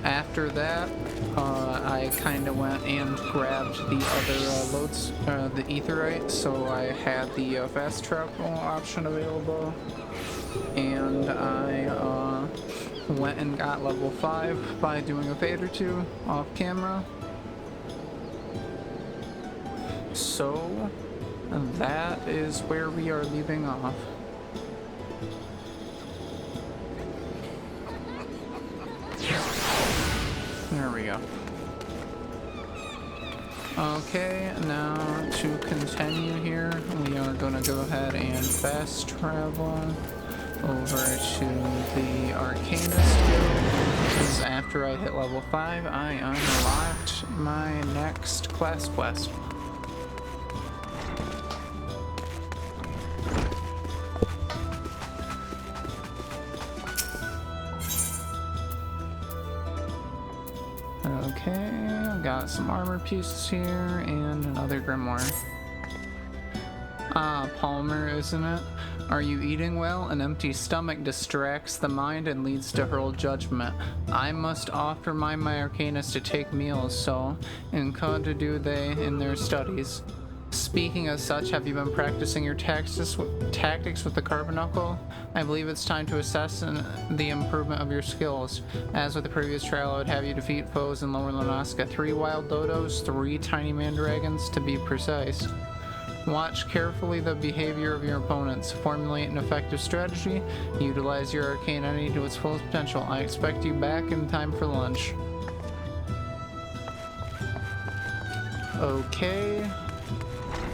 After that, I kind of went and grabbed the other loads, the Aetherite, so I had the fast travel option available, and I went and got level 5 by doing a fade or two off camera. So that is where we are leaving off. There we go. Okay, now to continue here, we are going to go ahead and fast travel over to the Arcanist Guild, because after I hit level 5, I unlocked my next class quest. Okay, I've got some armor pieces here and another grimoire. Ah, Palmer, isn't it? Are you eating well? An empty stomach distracts the mind and leads to hurl judgment. I must offer my Arcanists to take meals, so encode do they in their studies. Speaking as such, have you been practicing your tactics with the Carbuncle? I believe it's time to assess the improvement of your skills. As with the previous trial, I would have you defeat foes in Lower Lunaska. 3 wild dodos, 3 tiny mandragons to be precise. Watch carefully the behavior of your opponents. Formulate an effective strategy. Utilize your arcane entity to its fullest potential. I expect you back in time for lunch. Okay.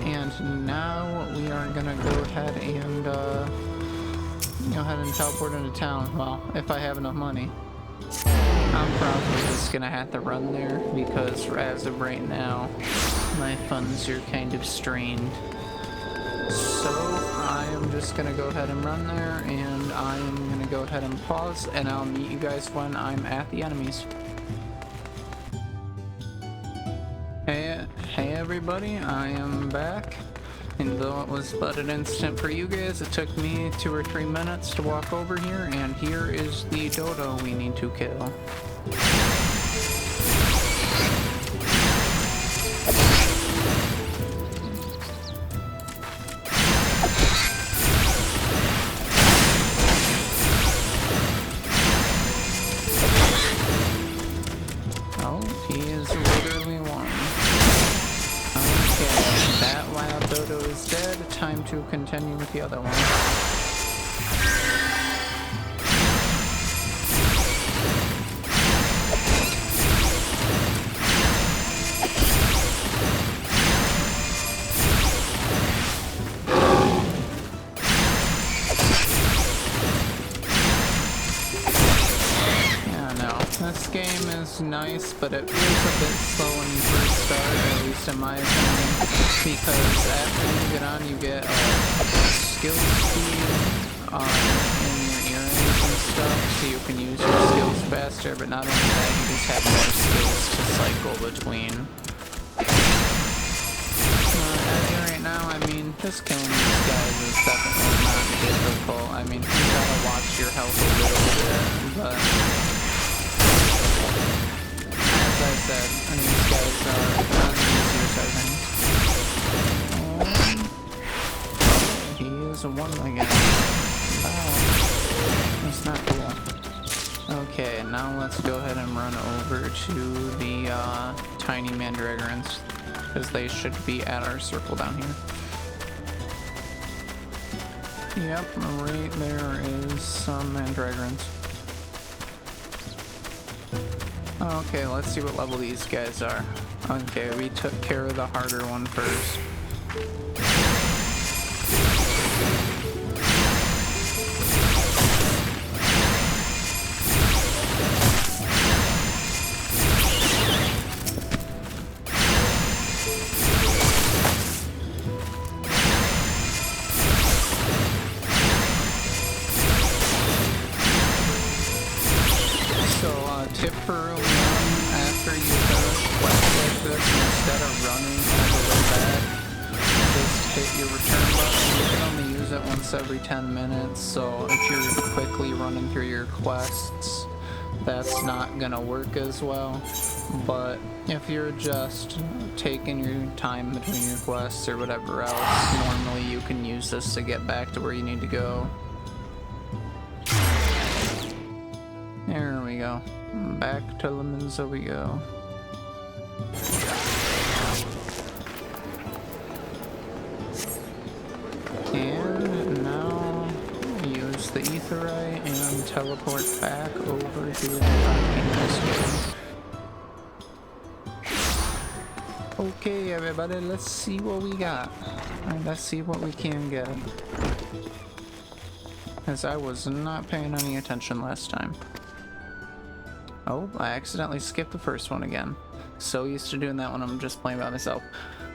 And now we are gonna go ahead and teleport into town. Well, if I have enough money. I'm probably just gonna have to run there because as of right now, my funds are kind of strained. So I am just gonna go ahead and run there, and I am gonna go ahead and pause, and I'll meet you guys when I'm at the enemies. Hey everybody, I am back. And though it was but an instant for you guys, it took me 2 or 3 minutes to walk over here, and here is the dodo we need to kill. Oh, he is literally one. Okay, that wild dodo is dead. Time to continue with the other one. This game is nice, but it feels a bit slow when you first start, at least in my opinion, because after you get on, you get skill speed in your earrings and stuff, so you can use your skills faster, but not only that, you just have more skills to cycle between. As of right now, I mean, just killing these guys is definitely not difficult. I mean, you gotta watch your health a little bit, but as I said, these guys are not the easier side things. He is a one again. Wow. That's not cool. Okay, now let's go ahead and run over to the tiny mandragorans, because they should be at our circle down here. Yep, right there is some mandragorans. Okay, let's see what level these guys are. Okay, we took care of the harder one first. Tip for early on, after you finish quests like this, instead of running all the way back, just hit your return button. You can only use it once every 10 minutes, so if you're quickly running through your quests, that's not gonna work as well. But if you're just taking your time between your quests or whatever else, normally you can use this to get back to where you need to go. There we go. Back to Lemonza we go. And now use the Aetheryte and teleport back over to the volcano. Okay, everybody, let's see what we got. And let's see what we can get. As I was not paying any attention last time. Oh, I accidentally skipped the first one again. So used to doing that when I'm just playing by myself.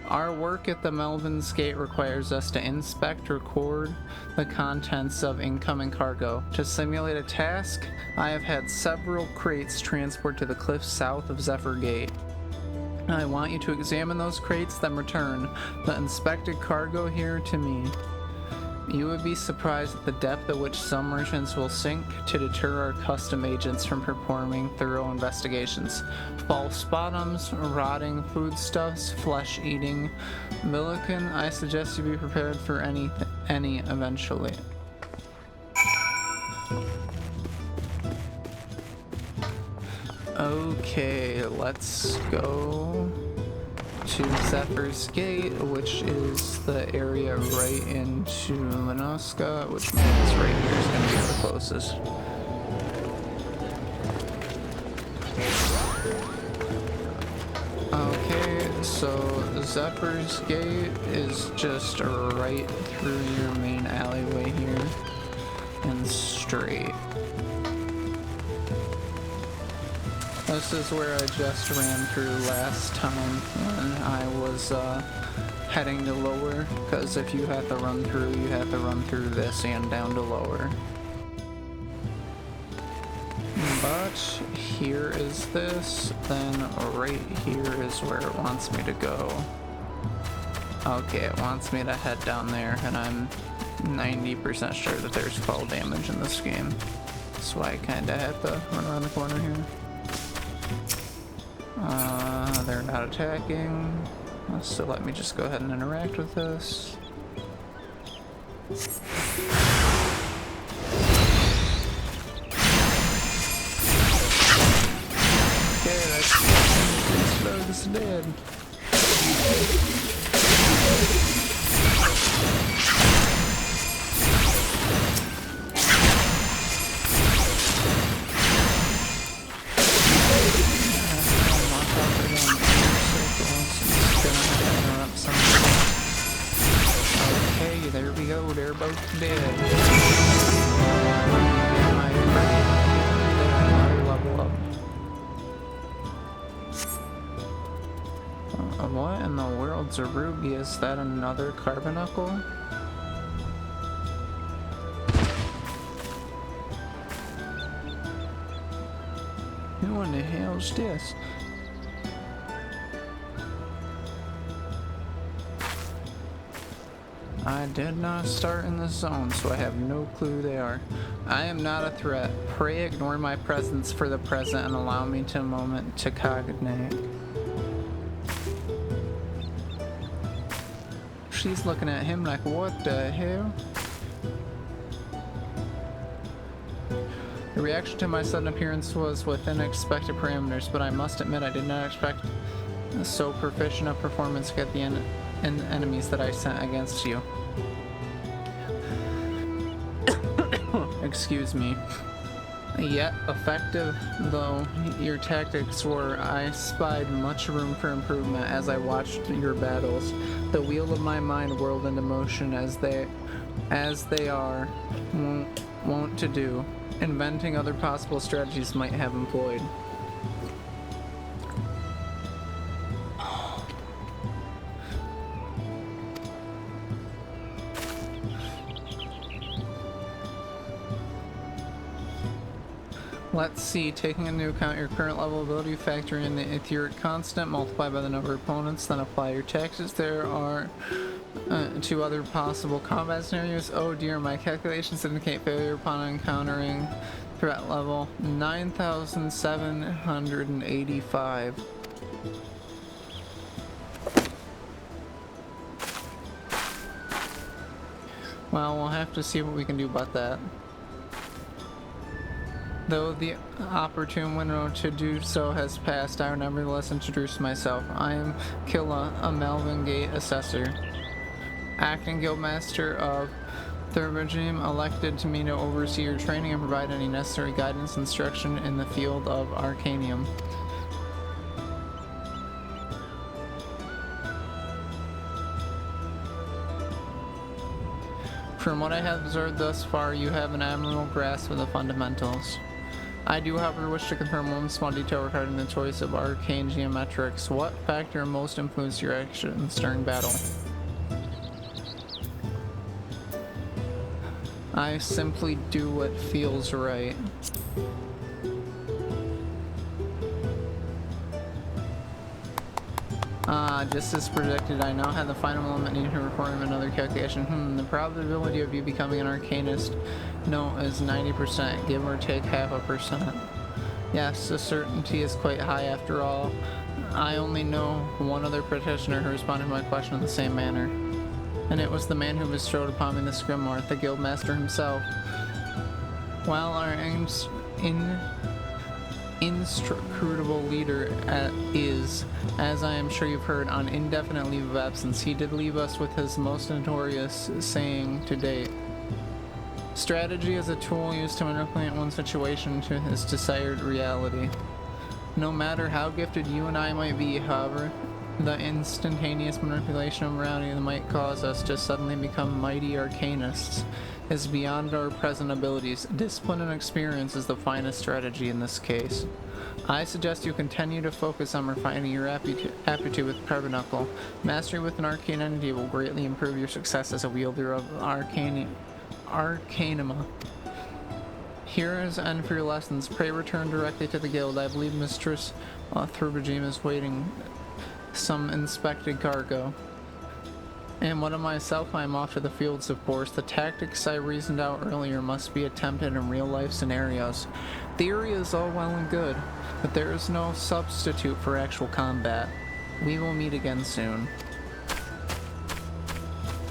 Our work at the Melvin's Gate requires us to inspect, record the contents of incoming cargo. To simulate a task, I have had several crates transported to the cliffs south of Zephyr Gate. I want you to examine those crates, then return the inspected cargo here to me. You would be surprised at the depth at which some merchants will sink to deter our custom agents from performing thorough investigations. False bottoms, rotting foodstuffs, flesh-eating Milliken. I suggest you be prepared for any eventually. Okay, let's go to Zephyr's Gate, which is the area right into Minoska, which means right here is going to be the closest. Okay, so Zephyr's Gate is just right through your main alleyway here and straight. This is where I just ran through last time when I was heading to lower, because if you have to run through, you have to run through this and down to lower. But here is this, then right here is where it wants me to go. Okay, it wants me to head down there, and I'm 90% sure that there's fall damage in this game. That's why I kinda have to run around the corner here. They're not attacking, so let me just go ahead and interact with this. Okay, this bug's dead. There we go, they're both dead. Level up. What in the world's a ruby? Is that another carbuncle? Who in the hell's this? I did not start in the zone, so I have no clue who they are. I am not a threat. Pray ignore my presence for the present and allow me to a moment to cognate. She's looking at him like, what the hell? The reaction to my sudden appearance was within expected parameters, but I must admit I did not expect so proficient a performance against the enemies that I sent against you. Excuse me. Yet effective though your tactics were, I spied much room for improvement as I watched your battles. The wheel of my mind whirled into motion as they are wont to do, inventing other possible strategies might have employed. Let's see, taking into account your current level of ability, factor in the etheric constant, multiply by the number of opponents, then apply your tactics. There are two other possible combat scenarios. Oh dear, my calculations indicate failure upon encountering Threat level 9,785. Well, we'll have to see what we can do about that. Though the opportune window to do so has passed, I will nevertheless introduce myself. I am Killa, a Melvin Gate assessor, acting guildmaster of the regime, elected to me to oversee your training and provide any necessary guidance and instruction in the field of Arcanium. From what I have observed thus far, you have an admirable grasp of the fundamentals. I do, however, wish to confirm one small detail regarding the choice of arcane geometrics. What factor most influenced your actions during battle? I simply do what feels right. Just as predicted, I now have the final element needed to perform another calculation. The probability of you becoming an arcanist, no, is 90%, give or take half a percent. Yes, the certainty is quite high after all. I only know one other practitioner who responded to my question in the same manner. And it was the man who bestowed upon me this grimoire, the guildmaster himself. While our inscrutable leader is, as I am sure you've heard, on indefinite leave of absence, he did leave us with his most notorious saying to date. Strategy is a tool used to manipulate one situation to his desired reality. No matter how gifted you and I might be, however, the instantaneous manipulation of reality that might cause us to suddenly become mighty arcanists is beyond our present abilities. Discipline and experience is the finest strategy in this case. I suggest you continue to focus on refining your aptitude with Carbuncle. Mastery with an arcane entity will greatly improve your success as a wielder of Arcanima. Here is the end for your lessons. Pray return directly to the guild. I believe Mistress Thurbergeme is waiting some inspected cargo. And what of myself, I am off to the fields, of course. The tactics I reasoned out earlier must be attempted in real-life scenarios. Theory is all well and good, but there is no substitute for actual combat. We will meet again soon.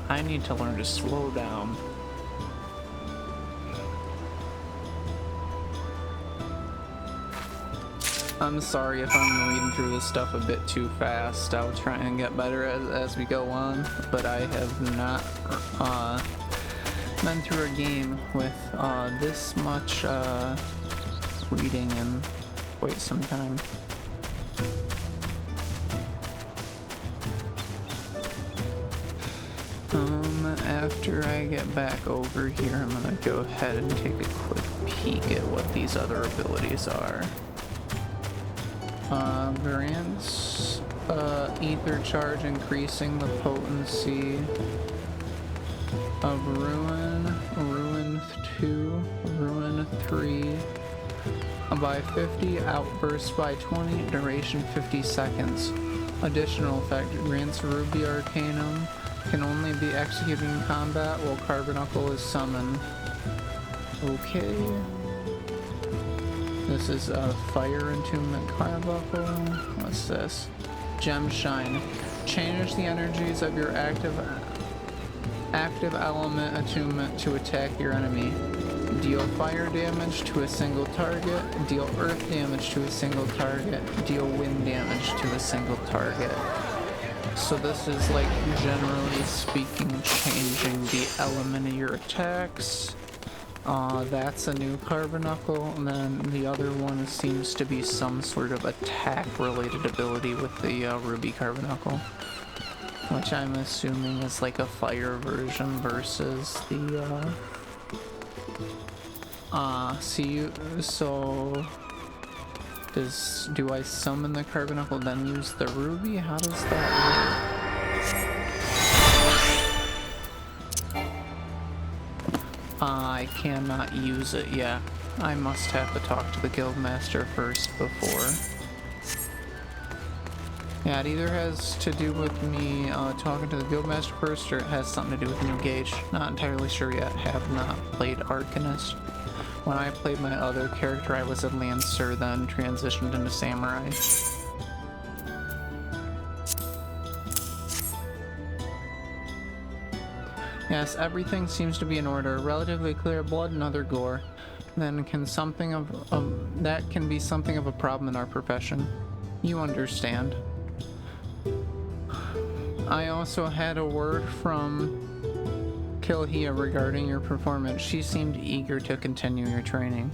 I need to learn to slow down. I'm sorry if I'm reading through this stuff a bit too fast. I'll try and get better as we go on, but I have not been through a game with this much reading in quite some time. After I get back over here, I'm gonna go ahead and take a quick peek at what these other abilities are. Grants ether charge, increasing the potency of ruin 2, ruin 3 by 50, outburst by 20, duration 50 seconds. Additional effect, grants Ruby Arcanum, can only be executed in combat while Carbuncle is summoned. Okay. This is a Fire Entombment Carbuncle. What's this? Gem Shine. Change the energies of your active element attunement to attack your enemy. Deal fire damage to a single target. Deal earth damage to a single target. Deal wind damage to a single target. So this is, like, generally speaking, changing the element of your attacks. That's a new Carbuncle, and then the other one seems to be some sort of attack-related ability with the Ruby Carbuncle, which I'm assuming is like a fire version versus the do I summon the Carbuncle then use the Ruby? How does that work? I cannot use it yet. I must have to talk to the Guildmaster first before. Yeah, it either has to do with me talking to the Guildmaster first, or it has something to do with New Gage. Not entirely sure yet. Have not played Arcanist. When I played my other character, I was a Lancer, then transitioned into Samurai. Yes, everything seems to be in order. Relatively clear blood and other gore. Then can something that can be something of a problem in our profession. You understand. I also had a word from Kilhia regarding your performance. She seemed eager to continue your training.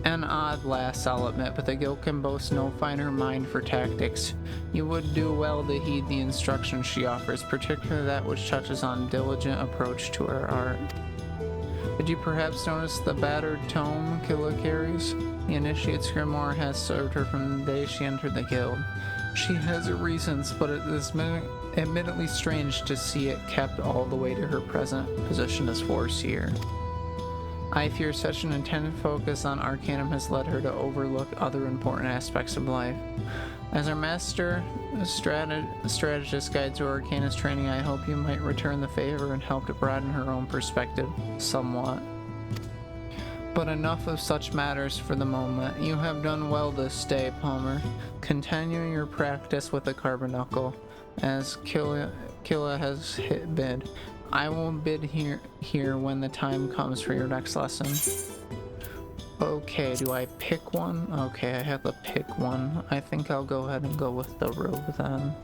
An odd lass, I'll admit, but the guild can boast no finer mind for tactics. You would do well to heed the instructions she offers, particularly that which touches on diligent approach to her art. Did you perhaps notice the battered tome Killa carries? The Initiate's grimoire has served her from the day she entered the guild. She has her reasons, but it is admittedly strange to see it kept all the way to her present position as Foreseer. I fear such an intended focus on Arcanum has led her to overlook other important aspects of life. As our master strategist guides her Arcanist training, I hope you might return the favor and help to broaden her own perspective somewhat. But enough of such matters for the moment. You have done well this day, Palmer. Continue your practice with the carbuncle, as Killa has bid. I will bid here when the time comes for your next lesson. Okay, do I pick one? Okay, I have to pick one. I think I'll go ahead and go with the robe then.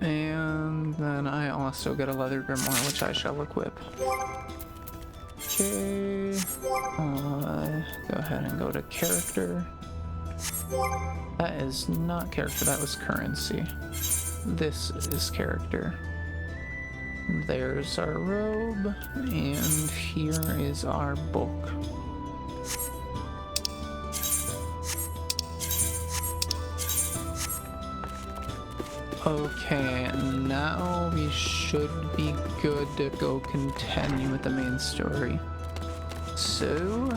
And then I also get a leather grimoire, which I shall equip. Okay, go ahead and go to character. That is not character, that was currency. This is character. There's our robe, and here is our book. Okay, now we should be good to go continue with the main story. So,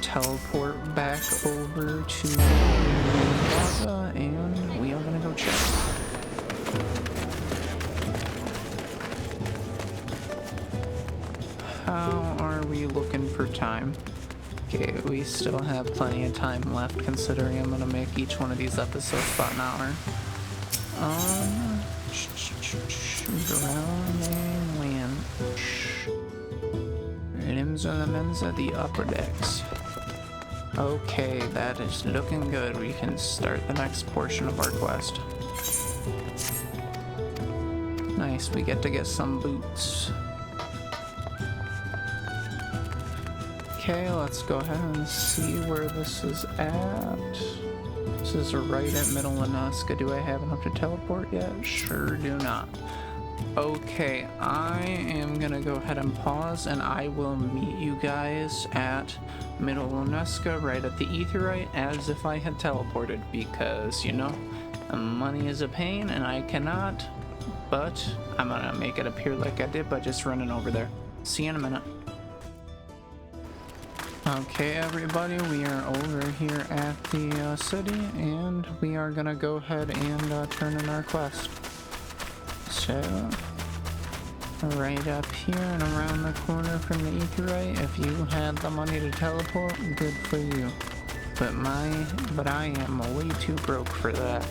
teleport back over to Plaza, and we are gonna go check. How are we looking for time? Okay, we still have plenty of time left, considering I'm gonna make each one of these episodes about an hour. Drowning land. Limbs are the men's of the upper decks. Okay, that is looking good. We can start the next portion of our quest. Nice, we get to get some boots. Okay, let's go ahead and see where this is at. This is right at Middle Lanuska. Do I have enough to teleport yet? Sure do not. Okay, I am gonna go ahead and pause, and I will meet you guys at Middle Lanuska right at the Aetheryte as if I had teleported, because, you know, money is a pain and I cannot, but I'm gonna make it appear like I did by just running over there. See you in a minute. Okay, everybody, we are over here at the city, and we are gonna go ahead and turn in our quest. So, right up here and around the corner from the Aetheryte, if you had the money to teleport, good for you. But I am way too broke for that.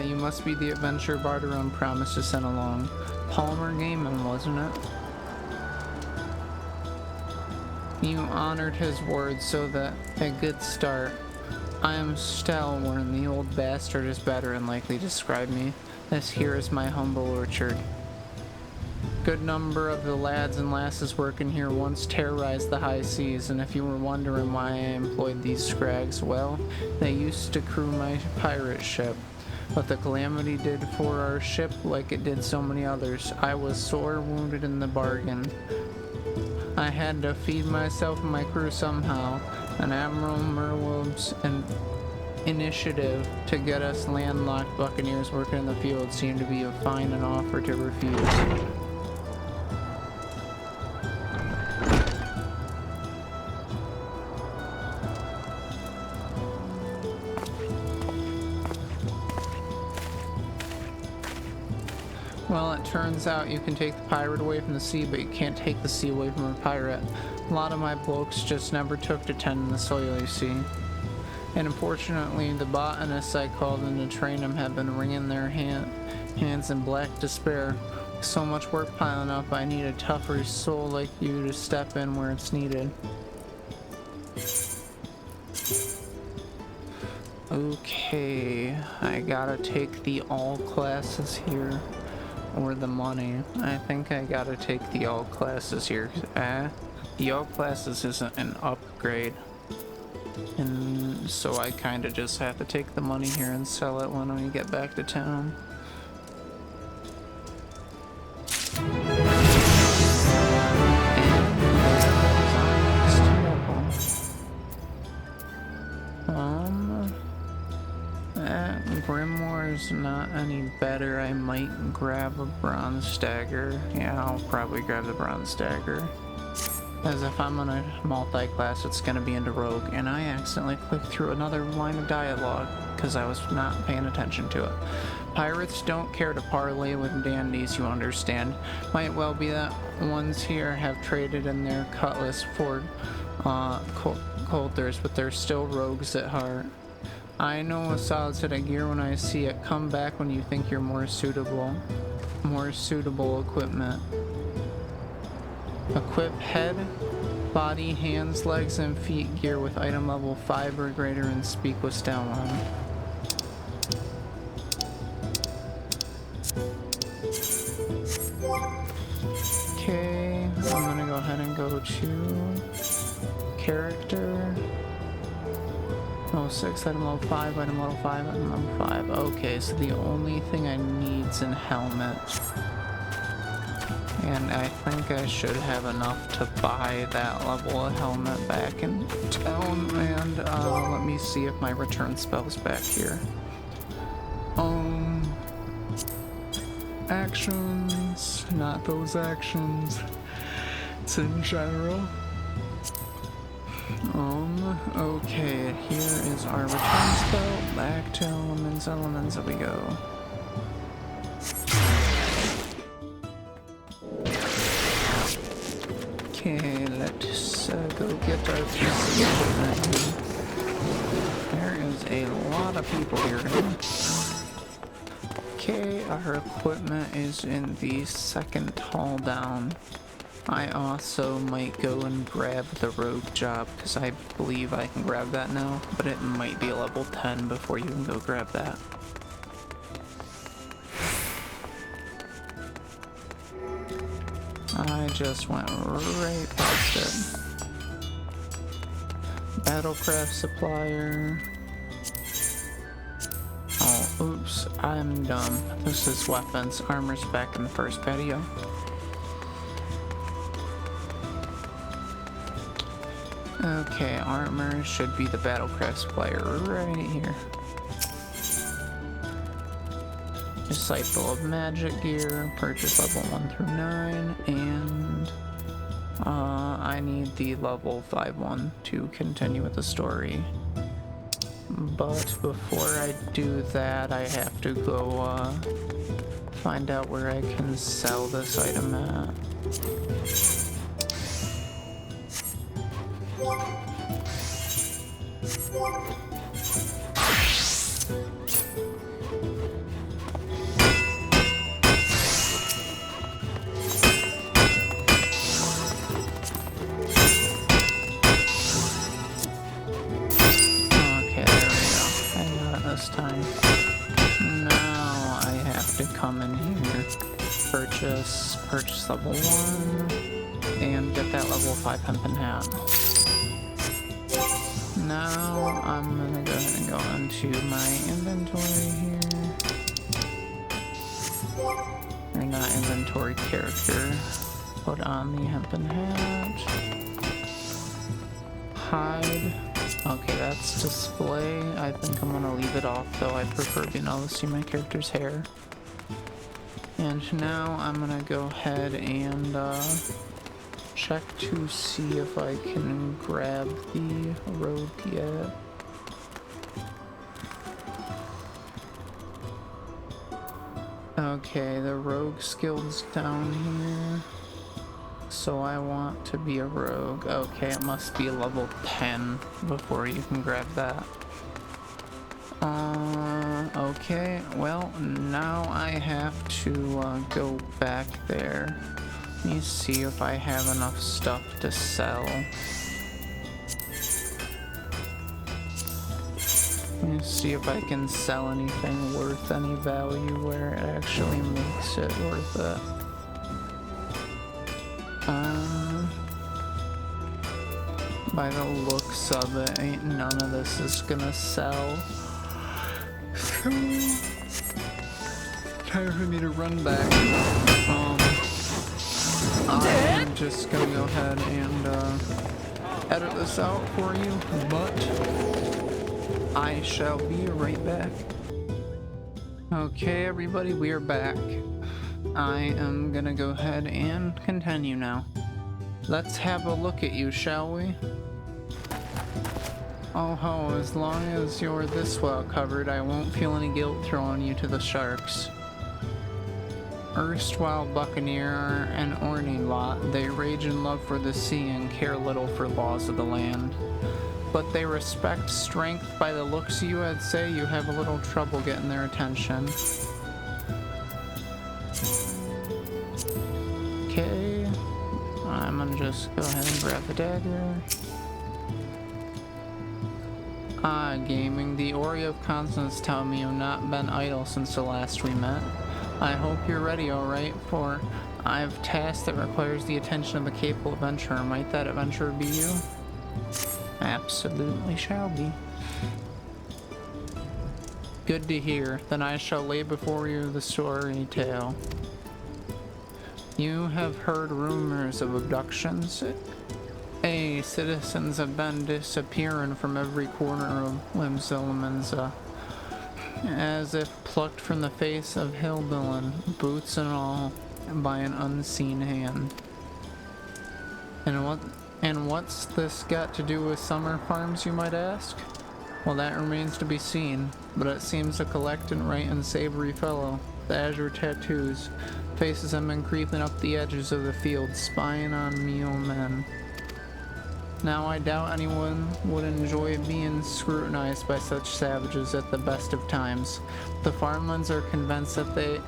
You must be the adventurer Barteron promised to send along. Palmer Gaiman, wasn't it? You honored his word, so that a good start. I am Stalwern, the old bastard is better and likely to describe me. This here is my humble orchard. Good number of the lads and lasses working here once terrorized the high seas, and if you were wondering why I employed these scrags, well, they used to crew my pirate ship. But the calamity did for our ship like it did so many others. I was sore wounded in the bargain. I had to feed myself and my crew somehow, and Admiral Merwil's initiative to get us landlocked buccaneers working in the field seemed to be a fine and offer to refuse. Well, it turns out you can take the pirate away from the sea, but you can't take the sea away from a pirate. A lot of my blokes just never took to tending the soil, you see. And unfortunately, the botanists I called in to train them have been wringing their hands in black despair. With so much work piling up, I need a tougher soul like you to step in where it's needed. Okay, I gotta take the all classes here. Or the money. I think I gotta take the all classes here. The all classes isn't an upgrade. And so I kinda just have to take the money here and sell it when we get back to town. Grimoire's not any better. I might grab a bronze dagger. Yeah, I'll probably grab the bronze dagger. As if I'm on a multi-class, it's gonna be into rogue, and I accidentally clicked through another line of dialogue because I was not paying attention to it. Pirates don't care to parley with dandies, you understand. Might well be that ones here have traded in their cutlass for coulters, but they're still rogues at heart. I know a solid set of gear when I see it. Come back when you think you're more suitable equipment. Equip head, body, hands, legs, and feet gear with item level 5 or greater and speak with Stalon. Okay, I'm gonna go ahead and go to character. Oh, 6, item level 5, item level 5, item level 5. Okay, so the only thing I need's in helmet. And I think I should have enough to buy that level of helmet back in town. And let me see if my return spell's back here. Actions, not those actions. It's in general. Okay, here is our return spell. Back to elements, there we go. Okay, let's go get our piece of equipment. There is a lot of people here. Okay, our equipment is in the second hall down. I also might go and grab the rogue job, because I believe I can grab that now, but it might be a level 10 before you can go grab that. I just went right past it. Battlecraft supplier. Oh, oops, I'm dumb. This is weapons. Armor's back in the first patio. Okay, armor should be the battlecraft supplier right here. Disciple of magic gear, purchase level 1 through 9, and I need the level 5 one to continue with the story. But before I do that, I have to go find out where I can sell this item at. Purchase level 1 and get that level 5 hempen hat. Now I'm gonna go ahead and go into my inventory here. Or not inventory, character. Put on the hempen hat. Hide. Okay, that's display. I think I'm gonna leave it off though. I prefer being able to see my character's hair. And now I'm gonna go ahead and check to see if I can grab the rogue yet. Okay, the rogue skill's down here. So I want to be a rogue. Okay, it must be level 10 before you can grab that. Okay, well, now I have to go back there. Let me see if I have enough stuff to sell. Let me see if I can sell anything worth any value where it actually makes it worth it. By the looks of it, ain't none of this is gonna sell. Time for me to run back. I'm just gonna go ahead and edit this out for you, but I shall be right back. Okay, everybody, we are back. I am gonna go ahead and continue now. Let's have a look at you, shall we? Oh ho, as long as you're this well covered, I won't feel any guilt throwing you to the sharks. Erstwhile buccaneer and orny lot, they rage in love for the sea and care little for laws of the land. But they respect strength. By the looks of you, I'd say you have a little trouble getting their attention. Okay, I'm gonna just go ahead and grab the dagger. Gaming, the Ori of Constance tell me you've not been idle since the last we met. I hope you're ready, alright, for I have a task that requires the attention of a capable adventurer. Might that adventurer be you? Absolutely shall be. Good to hear. Then I shall lay before you the story tale. You have heard rumors of abductions. Citizens have been disappearing from every corner of Limzilimanza, as if plucked from the face of Hillbilin, boots and all, by an unseen hand. And what's this got to do with summer farms, you might ask? Well, that remains to be seen, but it seems a collected, right and savory fellow. The azure tattoos, faces have been creeping up the edges of the field, spying on meal men. Now I doubt anyone would enjoy being scrutinized by such savages at the best of times. The farmlands are convinced that they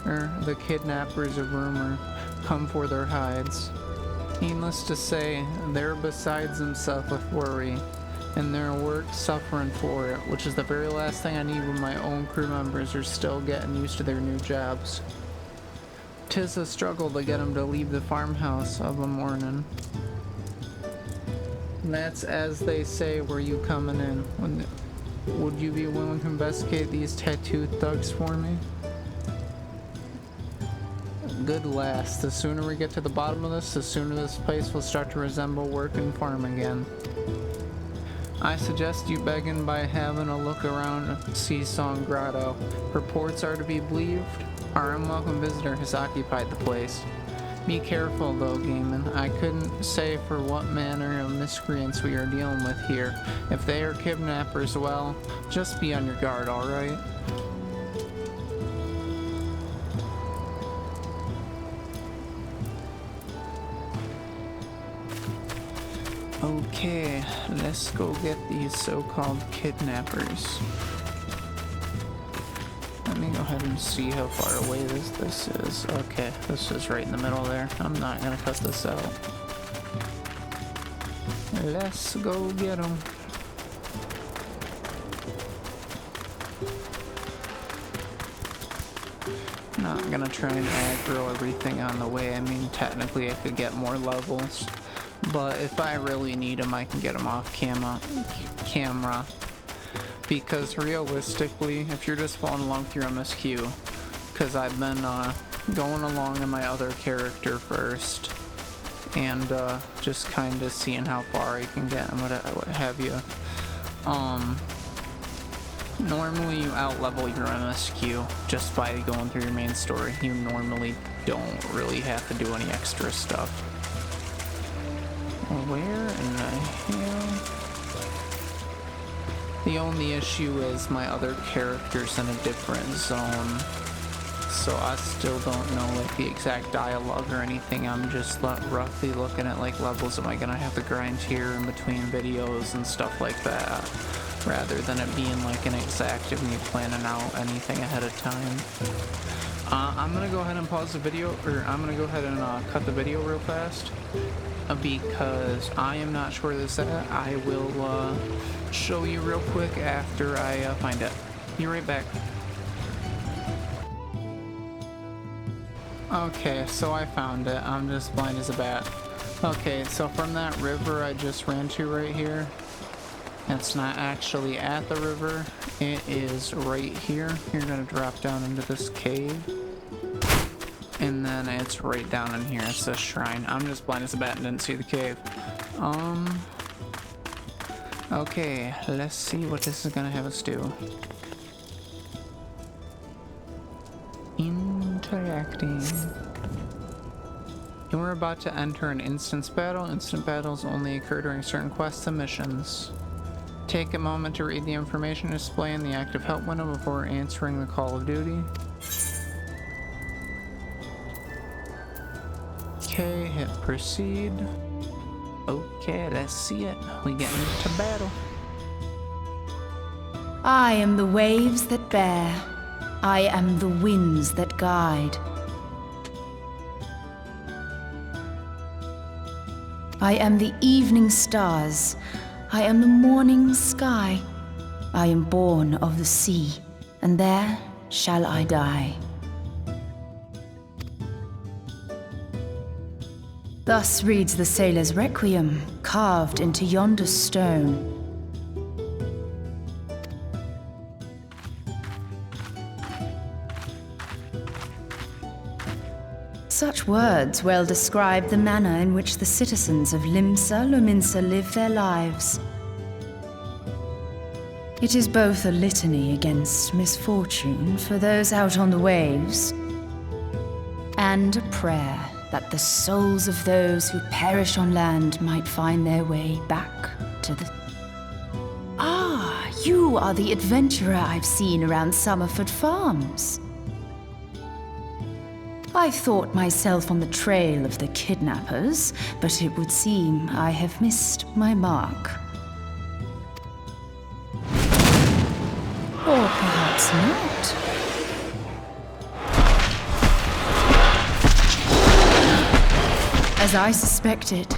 are the kidnappers of rumor, come for their hides. Needless to say, they're besides themselves with worry, and their work suffering for it, which is the very last thing I need when my own crew members are still getting used to their new jobs. 'Tis a struggle to get them to leave the farmhouse of a morning. And that's as they say, where you coming in. Would you be willing to investigate these tattooed thugs for me? Good lass. The sooner we get to the bottom of this, the sooner this place will start to resemble work and farm again. I suggest you begin by having a look around Seasong Grotto. Reports are to be believed. Our unwelcome visitor has occupied the place. Be careful though, Gaiman. I couldn't say for what manner of miscreants we are dealing with here. If they are kidnappers, well, just be on your guard, alright? Okay, let's go get these so-called kidnappers. Let me go ahead and see how far away this is. Okay, this is right in the middle there. I'm not gonna cut this out. Let's go get them. Not gonna try and aggro everything on the way. I mean, technically I could get more levels, but if I really need them, I can get them off camera. Because realistically, if you're just following along through MSQ, because I've been going along in my other character first, and just kind of seeing how far I can get and what have you. Normally you outlevel your MSQ just by going through your main story. You normally don't really have to do any extra stuff. Where in the hell? The only issue is my other character's in a different zone, so I still don't know like the exact dialogue or anything. I'm just roughly looking at like levels am I gonna have to grind here in between videos and stuff like that, rather than it being like an exact of me planning out anything ahead of time. I'm gonna go ahead and pause the video, or I'm gonna go ahead and cut the video real fast, because I am not sure this at. I will show you real quick after I find it. Be right back. Okay, so I found it. I'm just blind as a bat. Okay, so from that river I just ran to right here, it's not actually at the river, it is right here. You're gonna drop down into this cave, and then it's right down in here. It's a shrine. I'm just blind as a bat and didn't see the cave. Okay, let's see what this is gonna have us do. Interacting. You are about to enter an instance battle. Instant battles only occur during certain quests and missions. Take a moment to read the information display in the active help window before answering the call of duty. Okay, hit proceed. Okay, let's see it. We get into battle. I am the waves that bear. I am the winds that guide. I am the evening stars. I am the morning sky. I am born of the sea, and there shall I die. Thus reads the sailor's requiem, carved into yonder stone. Such words well describe the manner in which the citizens of Limsa Lominsa live their lives. It is both a litany against misfortune for those out on the waves, and a prayer that the souls of those who perish on land might find their way back to the... Ah, you are the adventurer I've seen around Summerford Farms. I thought myself on the trail of the kidnappers, but it would seem I have missed my mark. Or perhaps not. As I suspected,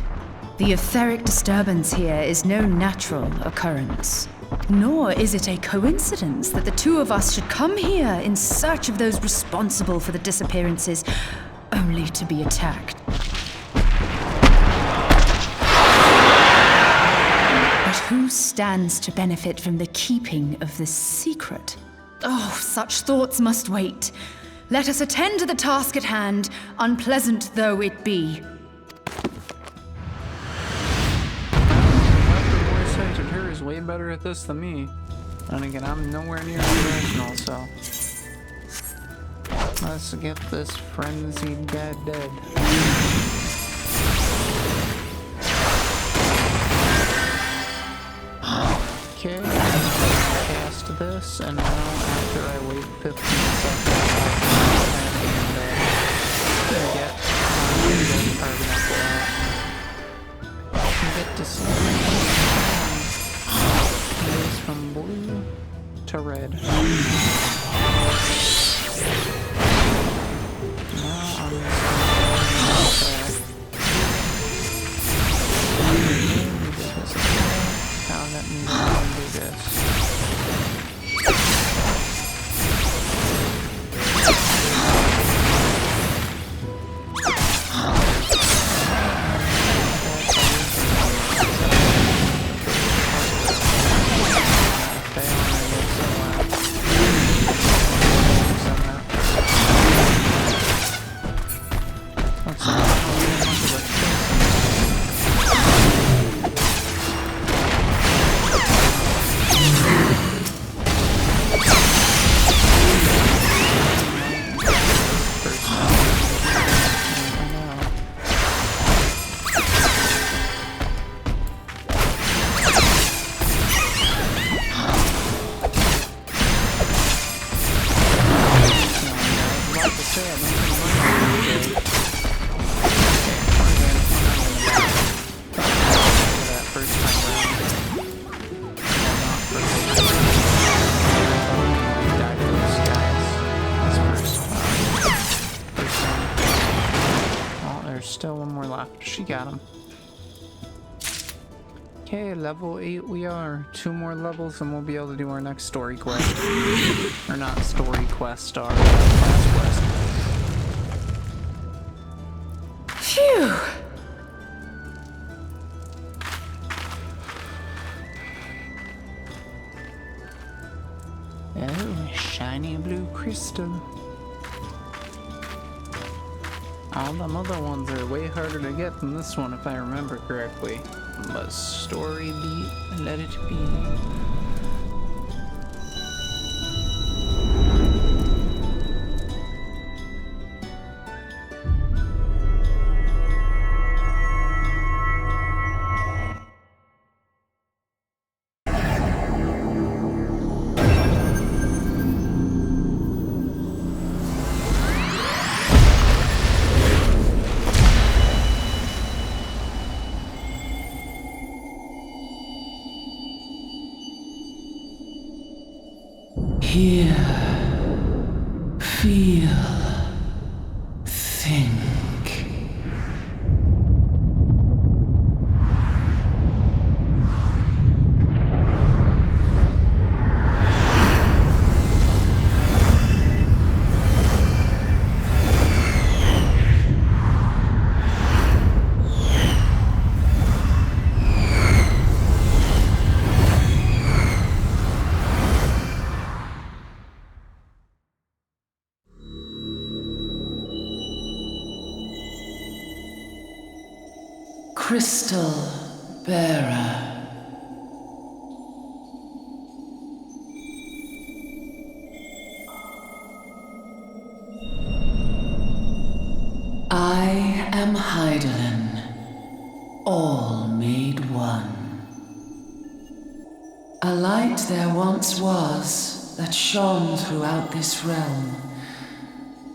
the etheric disturbance here is no natural occurrence. Nor is it a coincidence that the two of us should come here in search of those responsible for the disappearances, only to be attacked. But who stands to benefit from the keeping of this secret? Oh, such thoughts must wait. Let us attend to the task at hand, unpleasant though it be. Is way better at this than me. And again, I'm nowhere near professional, so let's get this frenzied guy dead. Okay, cast this, and now after I wait 15 seconds, I get to see from blue to red. Now I'm just now that means I'm gonna do this. say, I don't think mine was that first time around. Died to those guys. This first one. Oh, there's still one more left. She got him. Okay, level 8 we are. 2 more levels and we'll be able to do our next story quest. Or not story quest, our class quest. Phew! Oh, shiny blue crystal. All them other ones are way harder to get than this one if I remember correctly. But story beat, let it be. Hear, feel, think. Crystal Bearer. I am Hydaelyn, all made one. A light there once was that shone throughout this realm,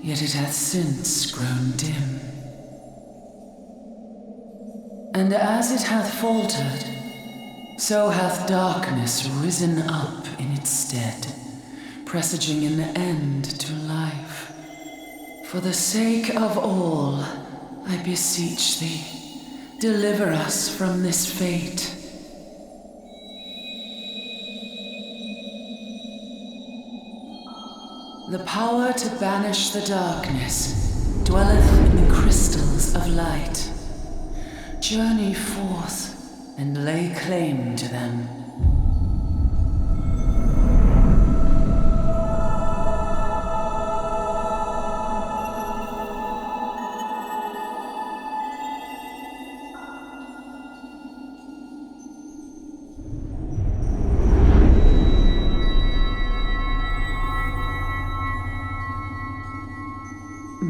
yet it hath since grown dim. And as it hath faltered, so hath darkness risen up in its stead, presaging an end to life. For the sake of all, I beseech thee, deliver us from this fate. The power to banish the darkness dwelleth in the crystals of light. Journey forth and lay claim to them.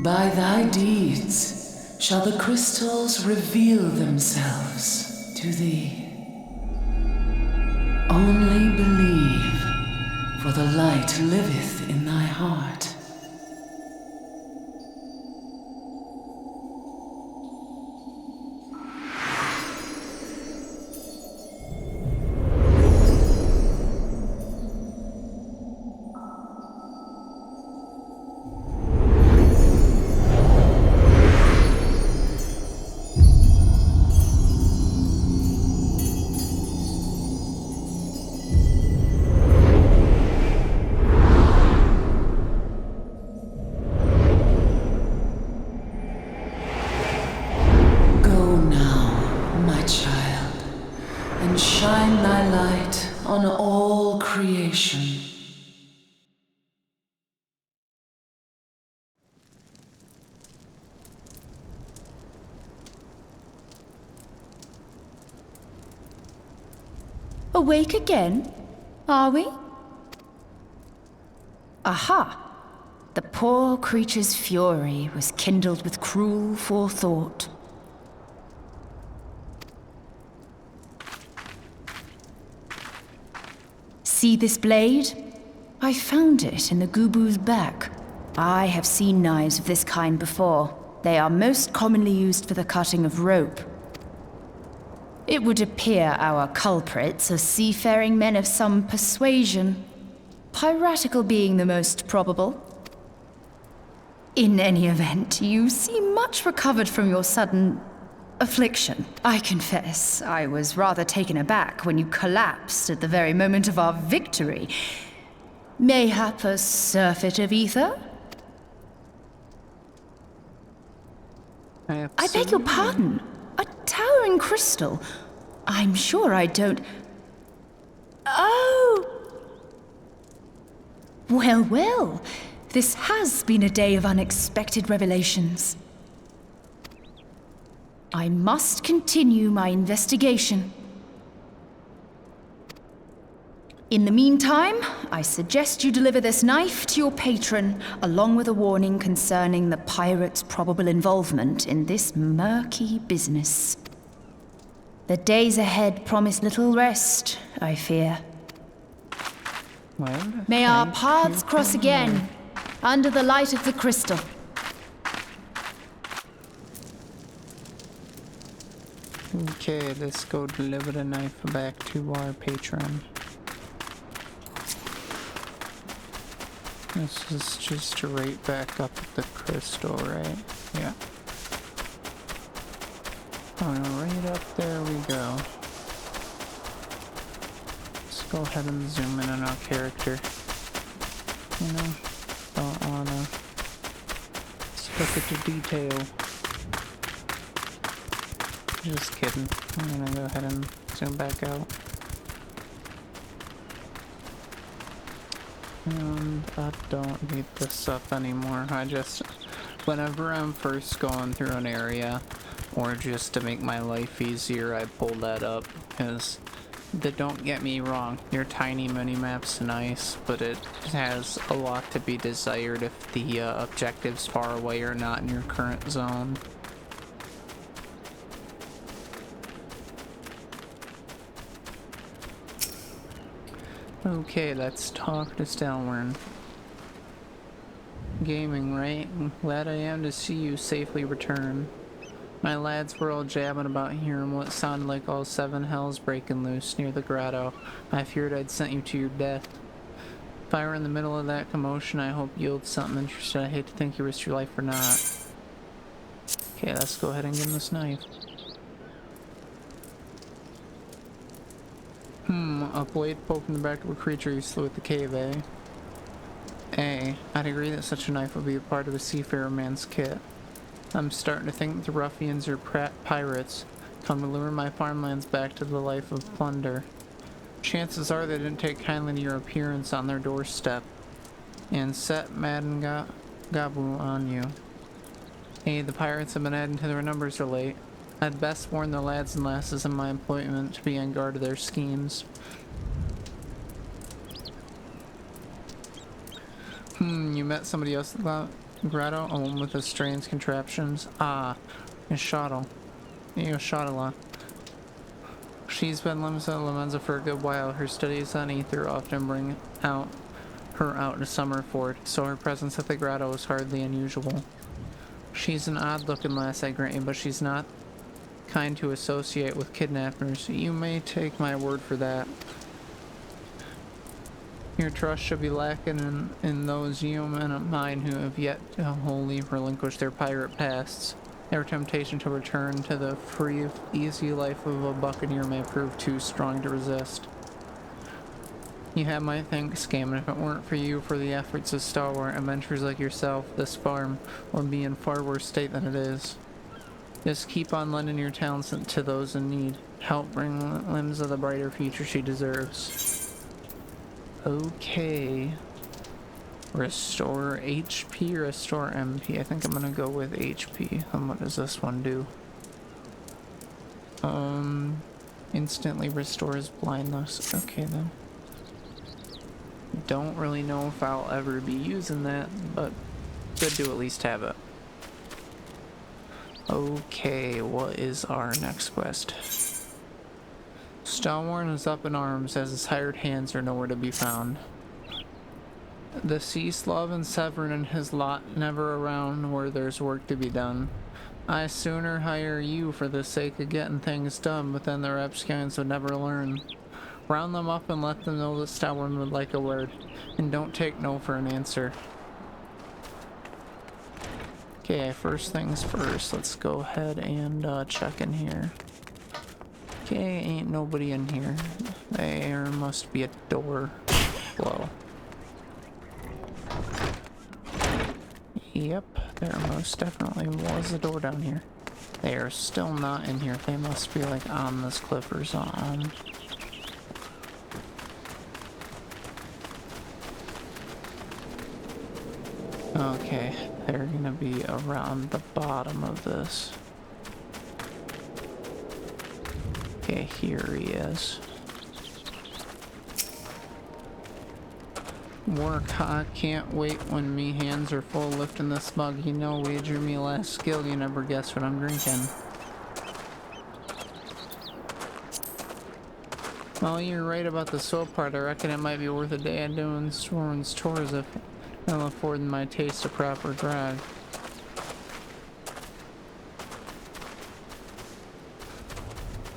By thy deeds shall the crystals reveal themselves to thee. Only believe, for the light liveth in thy heart. Shine thy light on all creation. Awake again? Are we? Aha! The poor creature's fury was kindled with cruel forethought. See this blade? I found it in the Gubu's back. I have seen knives of this kind before. They are most commonly used for the cutting of rope. It would appear our culprits are seafaring men of some persuasion, piratical being the most probable. In any event, you seem much recovered from your sudden affliction. I confess, I was rather taken aback when you collapsed at the very moment of our victory. Mayhap a surfeit of ether? I beg your pardon. A towering crystal. I'm sure I don't... Oh! Well, well. This has been a day of unexpected revelations. I must continue my investigation. In the meantime, I suggest you deliver this knife to your patron, along with a warning concerning the pirate's probable involvement in this murky business. The days ahead promise little rest, I fear. Well, May our paths cross again, under the light of the crystal. Okay, let's go deliver the knife back to our patron. This is just right back up at the crystal, right? Yeah. Right up there we go. Let's go ahead and zoom in on our character. You know, don't wanna... Let's look at the detail. Just kidding. I'm gonna go ahead and zoom back out. And I don't need this up anymore. I just, whenever I'm first going through an area, or just to make my life easier, I pull that up, because don't get me wrong, your tiny mini-map's nice, but it has a lot to be desired if the objective's far away or not in your current zone. Okay, let's talk to Stalwern. Gaming, right? Glad I am to see you safely return. My lads were all jabbing about hearing what sounded like all 7 hells breaking loose near the grotto. I feared I'd sent you to your death. If I were in the middle of that commotion, I hope you yielded something interesting. I hate to think you risked your life or not. Okay, let's go ahead and give him this knife. A blade poked in the back of a creature you slew at the cave, eh? I'd agree that such a knife would be a part of a seafarer man's kit. I'm starting to think that the ruffians are pirates come to lure my farmlands back to the life of plunder. Chances are they didn't take kindly to your appearance on their doorstep and set Madden Gabu on you. The pirates have been adding to their numbers of late. I'd best warn the lads and lasses in my employment to be on guard of their schemes. You met somebody else at the grotto? A woman with the strange contraptions? Ishadal. Ishadala. She's been Lamenza for a good while. Her studies on ether often bring her out to Summerford, so her presence at the grotto is hardly unusual. She's an odd-looking lass, I grant you, but she's not kind to associate with kidnappers. You may take my word for that. Your trust should be lacking in those yeomen of mine who have yet to wholly relinquish their pirate pasts. Their temptation to return to the free, easy life of a buccaneer may prove too strong to resist. You have my thanks, Game, and if it weren't for you, for the efforts of stalwart adventurers like yourself, this farm would be in far worse state than it is. Just keep on lending your talents to those in need. Help bring Limbs of the brighter future she deserves. Okay. Restore HP or restore MP? I think I'm gonna go with HP. And what does this one do? Instantly restores blindness. Okay then. Don't really know if I'll ever be using that, but good to at least have it. Okay, what is our next quest? Stalwart is up in arms as his hired hands are nowhere to be found. Deceased love and Severin and his lot never around where there's work to be done. I sooner hire you for the sake of getting things done, but then the Repskins would never learn. Round them up and let them know that Stalwin would like a word, and don't take no for an answer. Okay, first things first, let's go ahead and check in here. Okay, ain't nobody in here. There must be a door below. Yep, there most definitely was a door down here. They are still not in here. They must be like on this cliff or something. Okay, they're gonna be around the bottom of this. Okay, here he is. Work, I can't wait when me hands are full lifting this mug. You know, wager me last skill, you never guess what I'm drinking. Well, you're right about the soap part. I reckon it might be worth a day of doing Sworn's chores if I'll afford my taste a proper grog.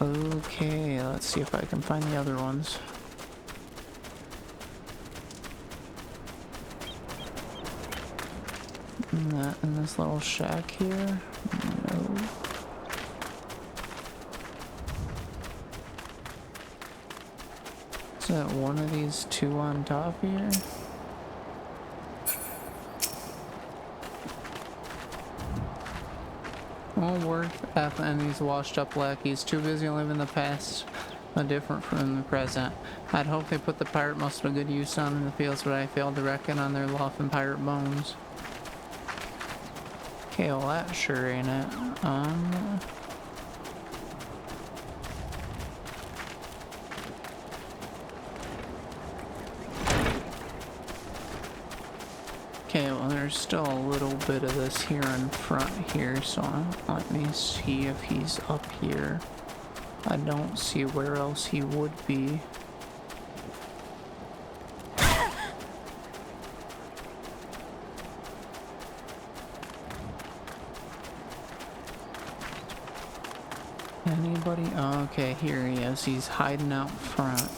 Okay, let's see if I can find the other ones. Not in this little shack here? No. Is that one of these two on top here? Won't work after any of these washed up lackeys. Too busy living the past, different from the present. I'd hope they put the pirate muscle to good use on in the fields, but I failed to reckon on their laughing pirate bones. Okay, well that sure ain't it. Okay, well there's still a little bit of this here in front here, so let me see if he's up here. I don't see where else he would be. Anybody? Oh, okay, here he is. He's hiding out front.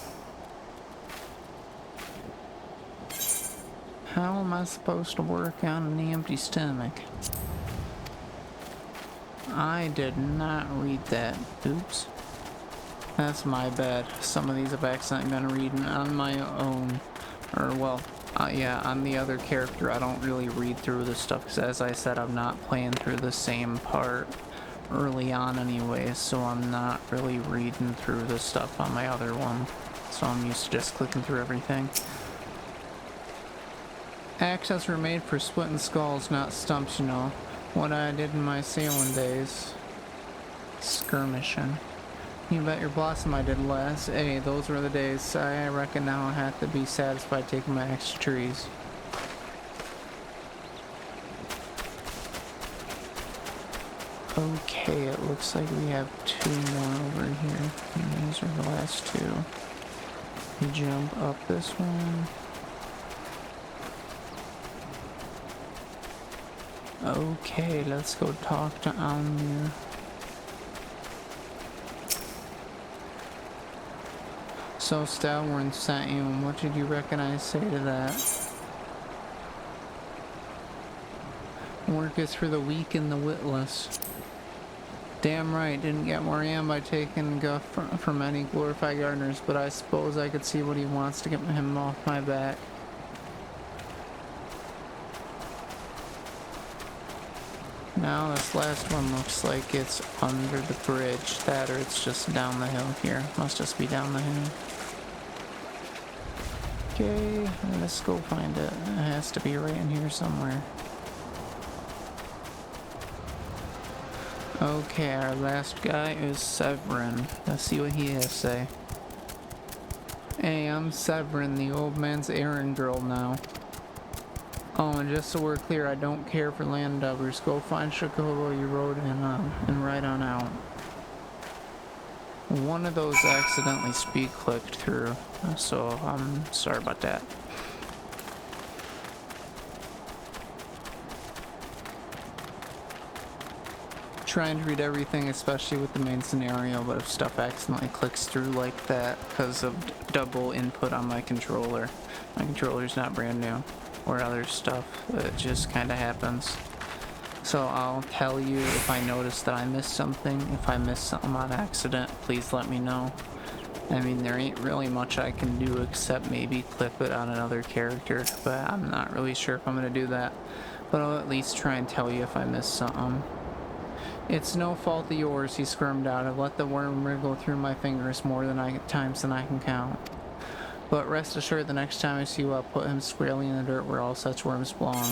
How am I supposed to work on an empty stomach? I did not read that. Oops. That's my bad. Some of these I've accidentally been reading on my own. Or, well, yeah, on the other character. I don't really read through this stuff because, as I said, I'm not playing through the same part early on anyway, so I'm not really reading through the stuff on my other one. So I'm used to just clicking through everything. Axes were made for splitting skulls, not stumps, you know. What I did in my sailing days. Skirmishing. You bet your blossom I did less. Hey, those were the days. I reckon now I have to be satisfied taking my axe to trees. Okay, it looks like we have two more over here. And these are the last two. We jump up this one. Okay, let's go talk to Almir. So Stalwin sent you, and what did you reckon I say to that? Work is for the weak and the witless. Damn right, didn't get where I am by taking guff from any glorified gardeners, but I suppose I could see what he wants to get him off my back. Now this last one looks like it's under the bridge. That or it's just down the hill here. Must just be down the hill. Okay, let's go find it. It has to be right in here somewhere. Okay, our last guy is Severin. Let's see what he has to say. Hey, I'm Severin, the old man's errand girl now. Oh, and just so we're clear, I don't care for land dubbers. Go find Chocobo you rode and ride on out. One of those accidentally speed clicked through, so I'm sorry about that. trying to read everything, especially with the main scenario, but if stuff accidentally clicks through like that because of double input on my controller's not brand new, or other stuff, it just kind of happens. So I'll tell you if I notice that I missed something. If I missed something on accident, please let me know. I mean, there ain't really much I can do except maybe clip it on another character, but I'm not really sure if I'm going to do that. But I'll at least try and tell you if I missed something. It's no fault of yours, he squirmed out. I've let the worm wriggle through my fingers more times than I can count. But rest assured, the next time I see you, I'll put him squarely in the dirt where all such worms belong.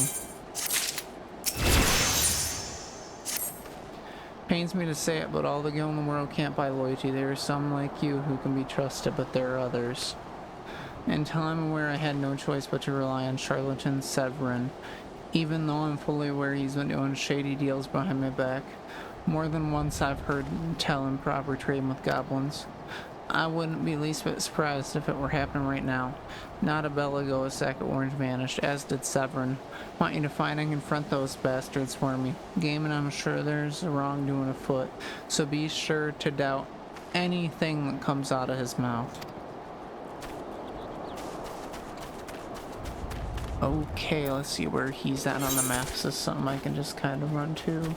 Pains me to say it, but all the gil in the world can't buy loyalty. There are some like you who can be trusted, but there are others. Until I'm aware, I had no choice but to rely on charlatan Severin, even though I'm fully aware he's been doing shady deals behind my back. More than once I've heard tell improper trading with goblins. I wouldn't be least bit surprised if it were happening right now. Not a bell ago, a sack of orange vanished, as did Severin. Want you to find and confront those bastards for me. Game, and I'm sure there's a wrongdoing afoot, so be sure to doubt anything that comes out of his mouth. Okay, let's see where he's at on the map. Is this something I can just kind of run to?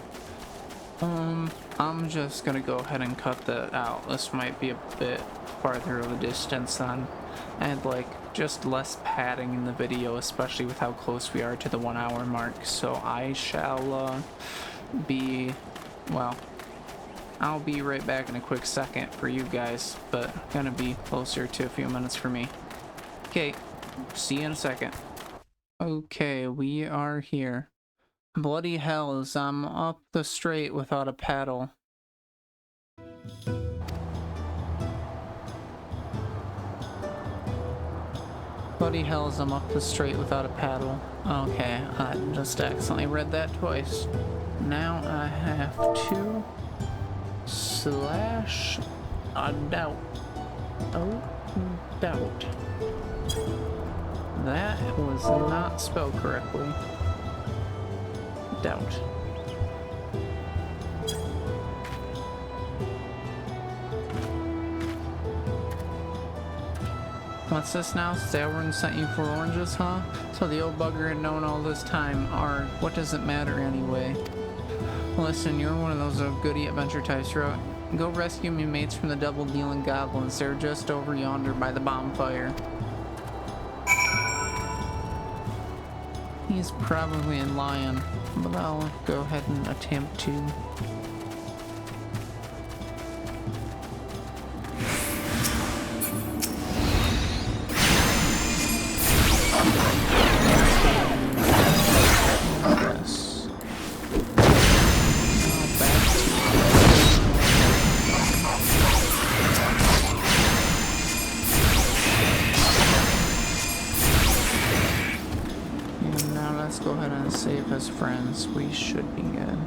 I'm just gonna go ahead and cut that out. This might be a bit farther of a distance than I'd like. Just less padding in the video, especially with how close we are to the 1 hour mark. So I shall I'll be right back in a quick second for you guys, but gonna be closer to a few minutes for me. Okay, see you in a second. Okay, we are here. Bloody hells, I'm up the strait without a paddle. Bloody hells, I'm up the strait without a paddle. Okay, I just accidentally read that twice. Now I have to slash a doubt. Oh, doubt. That was not spelled correctly. Doubt. What's this now? Severin sent you for oranges, huh? So the old bugger had known all this time. Arg, what does it matter anyway? Listen, you're one of those goody adventure types, right? Go rescue me mates from the double-dealing goblins. They're just over yonder by the bonfire. He's probably a lion, but I'll go ahead and attempt to. Yes. Let's go ahead and save as friends. We should be good.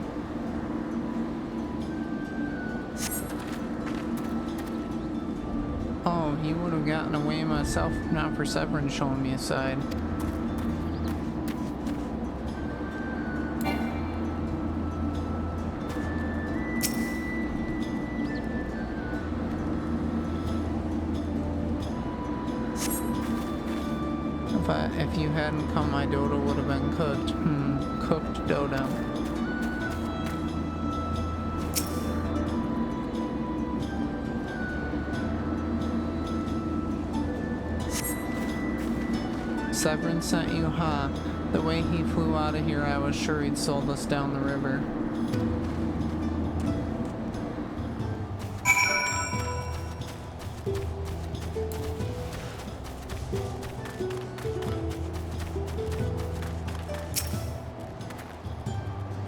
Oh, he would have gotten away myself if not for Severin showing me a side. If you hadn't come, my dodo would have been cooked. Cooked dodo. Severin sent you, huh? The way he flew out of here, I was sure he'd sold us down the river.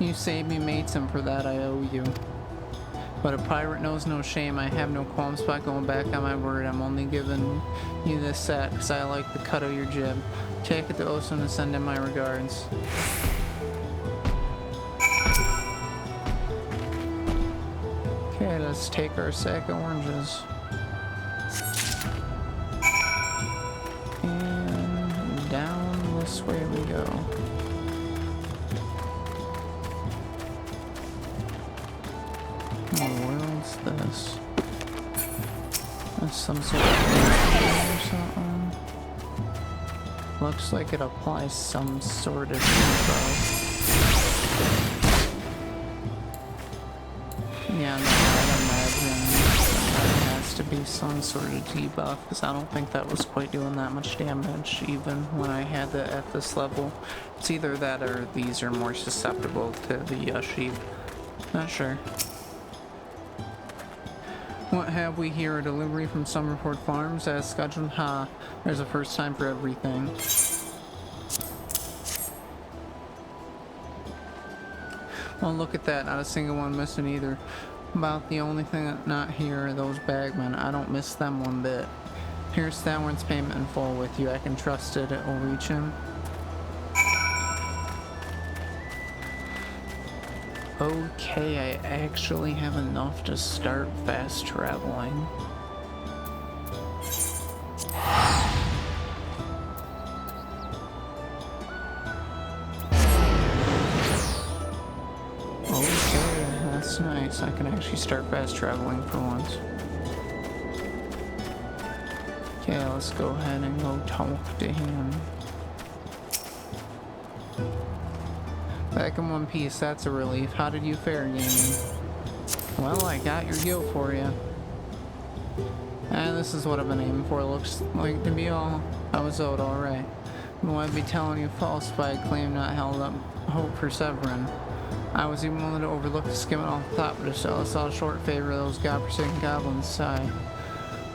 You saved me mates, and for that I owe you. But a pirate knows no shame. I have no qualms about going back on my word. I'm only giving you this sack because I like the cut of your jib. Take it to Osum and send in my regards. Okay, let's take our sack of oranges. And down this way we go. What in the world's this? That's some sort of or something. Looks like it applies some sort of debuff. Yeah, no, I'd imagine that has to be some sort of debuff, because I don't think that was quite doing that much damage, even when I had it at this level. It's either that or these are more susceptible to the sheep. Not sure. What have we here? A delivery from Summerport Farms as scheduled? Ha, there's a first time for everything. Well, look at that, not a single one missing either. About the only thing that's not here are those bagmen. I don't miss them one bit. Here's that one's payment in full with you. I can trust it will reach him. Okay, I actually have enough to start fast traveling. Okay, that's nice. I can actually start fast traveling for once. Okay, let's go ahead and go talk to him. Back in one piece, that's a relief. How did you fare, gaming? Well, I got your guilt for you. And this is what I've been aiming for. Looks like to be all I was owed, alright. But I'd be telling you falsified claim not held up hope for Severin. I was even willing to overlook the skimming off the top of the shell. I saw a short favor of those godforsaken goblins sigh.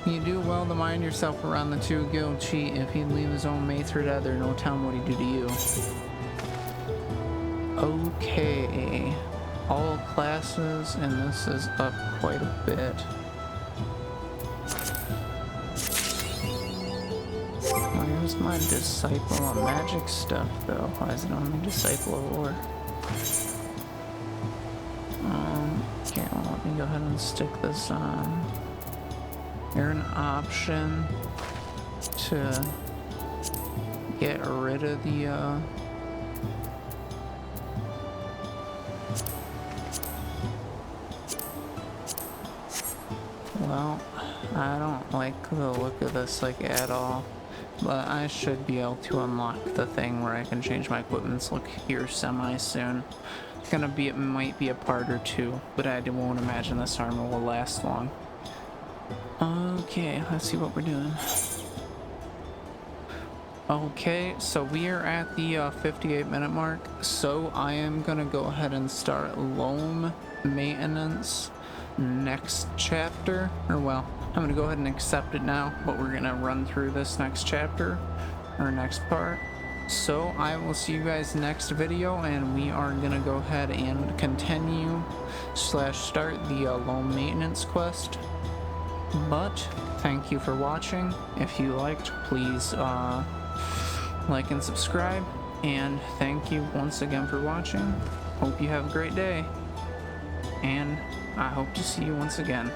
You do well to mind yourself around the two guild cheat. If he'd leave his own mates for dead, there no telling what he'd do to you. Okay, all classes, and this is up quite a bit. Where's my disciple of magic stuff though? Why is it only disciple of lore? Okay, well, let me go ahead and stick this on. There's an option to get rid of the well, I don't like the look of this like at all, but I should be able to unlock the thing where I can change my equipment's look here semi soon. It's gonna be, it might be a part or two, but I won't imagine this armor will last long. Okay, let's see what we're doing. Okay, so we are at the 58-minute mark, so I am gonna go ahead and start loam maintenance next chapter, or well, I'm gonna go ahead and accept it now, but we're gonna run through this next chapter, or next part. So I will see you guys next video, and we are gonna go ahead and continue / start the loam maintenance quest. But thank you for watching. If you liked, please like and subscribe, and thank you once again for watching. Hope you have a great day, and I hope to see you once again.